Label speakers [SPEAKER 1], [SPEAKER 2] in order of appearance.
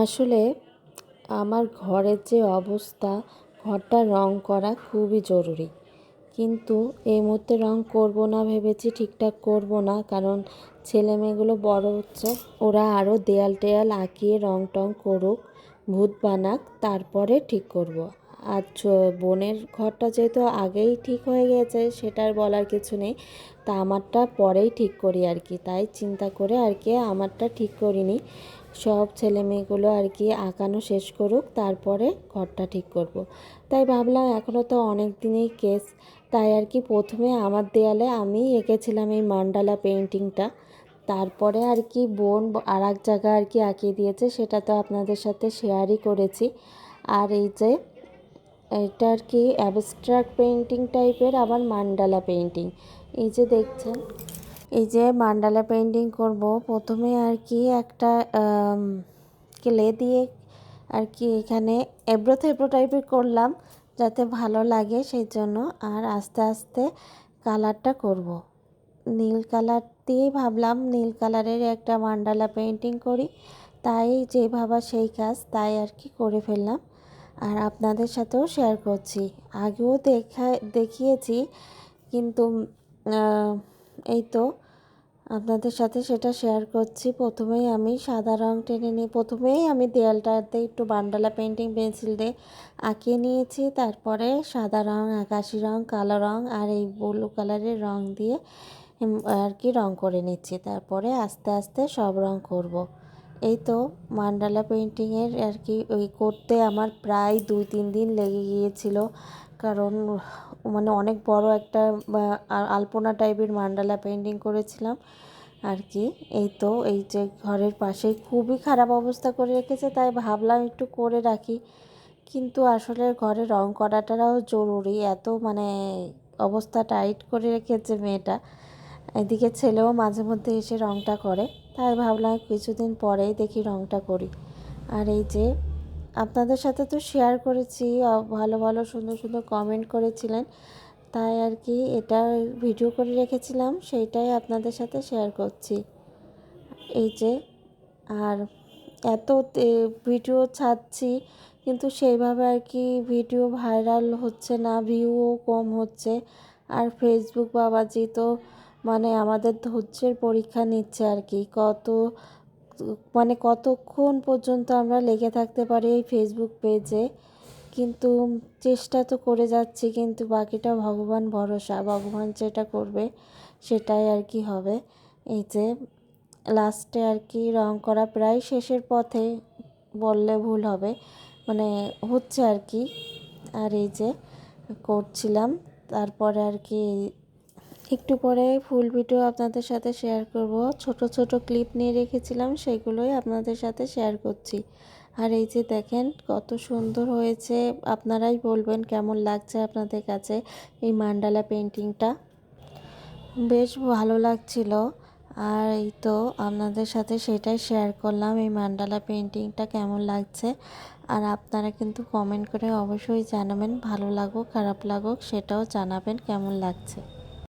[SPEAKER 1] আসলে আমার ঘরের যে অবস্থা, ঘরটা রং করা খুবই জরুরি। কিন্তু এই মুহূর্তে রং করব না ভেবেছি, ঠিকঠাক করব না, কারণ ছেলে মেয়েগুলো বড় হচ্ছে, ওরা আরও দেয়াল টেয়াল আঁকিয়ে রং টং করুক, ভূত বানাক, তারপরে ঠিক করব। আর বোনের ঘরটা যেহেতু আগেই ঠিক হয়ে গেছে, সেটার বলার কিছু নেই। তা আমারটা পরেই ঠিক করি আর কি, তাই চিন্তা করে আর কি আমারটা ঠিক করিনি। সব ছেলে মেয়েগুলো আর কি আঁকানো শেষ করুক, তারপরে ঘরটা ঠিক করব। তাই ভাবলাম এখনও তো অনেক দিনেই কেস, তাই আর কি প্রথমে আমার দেয়ালে আমি এঁকেছিলাম এই মান্ডালা পেন্টিংটা। তারপরে আর কি বোন আর এক জায়গায় আর কি আঁকিয়ে দিয়েছে, সেটা তো আপনাদের সাথে শেয়ারই করেছি। আর এই যে এটা আর কি অ্যাবস্ট্রাক্ট পেন্টিং টাইপের, আবার মান্ডালা পেন্টিং। এই যে দেখছেন, এই যে মান্ডালা পেন্টিং করব, প্রথমে আর কি একটা ক্লে দিয়ে আর কি এখানে এবড়ো থেবড়ো টাইপের করলাম, যাতে ভালো লাগে সেই জন্য। আর আস্তে আস্তে কালারটা করব, নীল কালার দিয়েই ভাবলাম নীল কালারের একটা মান্ডালা পেন্টিং করি। তাই যে ভাবা সেই কাজ, তাই আর কি করে ফেললাম। আর আপনাদের সাথেও শেয়ার করছি, আগেও দেখিয়েছি, কিন্তু এই তো আপনাদের সাথে সেটা শেয়ার করছি। প্রথমেই আমি সাদা রং টেনে নিই, প্রথমেই আমি দেয়ালটাতে একটু মান্ডালা পেন্টিং পেন্সিল দিয়ে আঁকিয়ে নিয়েছি। তারপরে সাদা রং, আকাশি রং, কালো রং আর এই ব্লু কালারের রং দিয়ে আর কি রং করে নিচ্ছি। তারপরে আস্তে আস্তে সব রং করব। এই তো মান্ডালা পেন্টিংয়ের আর কি ওই করতে আমার প্রায় 2-3 দিন লেগে গিয়েছিল, কারণ মানে অনেক বড় একটা আলপনা টাইপের মান্ডালা পেন্টিং করেছিলাম আর কি। এই তো এই যে ঘরের পাশেই খুবই খারাপ অবস্থা করে রেখেছে, তাই ভাবলাম একটু করে রাখি। কিন্তু আসলে ঘরে রং করাটাও জরুরি, এত মানে অবস্থা টাইট করে রেখেছে মেয়েটা। এদিকে ছেলেও মাঝে মধ্যে এসে রংটা করে, তাই ভাবলাম কিছুদিন পরেই দেখি রংটা করি। আর এই যে আপনাদের সাথে তো শেয়ার করেছি, ভালো ভালো সুন্দর সুন্দর কমেন্ট করেছিলেন, তাই আর কি এটা ভিডিও করে রেখেছিলাম, সেইটাই আপনাদের সাথে শেয়ার করছি। এই যে আর এত ভিডিও ছাড়ছি, কিন্তু সেইভাবে আর কি ভিডিও ভাইরাল হচ্ছে না, ভিউও কম হচ্ছে। আর ফেসবুক বাবাজি তো মানে আমাদের ধৈর্যের পরীক্ষা নিচ্ছে আর কি, মানে কতক্ষণ পর্যন্ত আমরা লেগে থাকতে পারি এই ফেসবুক পেজে। কিন্তু চেষ্টা তো করে যাচ্ছি, কিন্তু বাকিটা ভগবান ভরসা, ভগবান যেটা করবে সেটাই আর কি হবে। এই যে লাস্টে আর কি রং করা প্রায় শেষের পথে বললে ভুল হবে, মানে হচ্ছে আর কি। আর এই যে করছিলাম, তারপরে আর কি একটু পরে ফুল ভিডিও আপনাদের সাথে শেয়ার করব। ছোট ছোট ক্লিপ নিয়ে রেখেছিলাম, সেগুলোই আপনাদের সাথে শেয়ার করছি। আর এই যে দেখেন কত সুন্দর হয়েছে, আপনারাই বলবেন কেমন লাগছে আপনাদের কাছে এই মান্ডালা পেন্টিংটা। বেশ ভালো লাগছিল। আর এই তো আপনাদের সাথে সেটাই শেয়ার করলাম, এই মান্ডালা পেন্টিংটা কেমন লাগছে। আর আপনারা কিন্তু কমেন্ট করে অবশ্যই জানাবেন, ভালো লাগুক খারাপ লাগুক সেটাও জানাবেন কেমন লাগছে।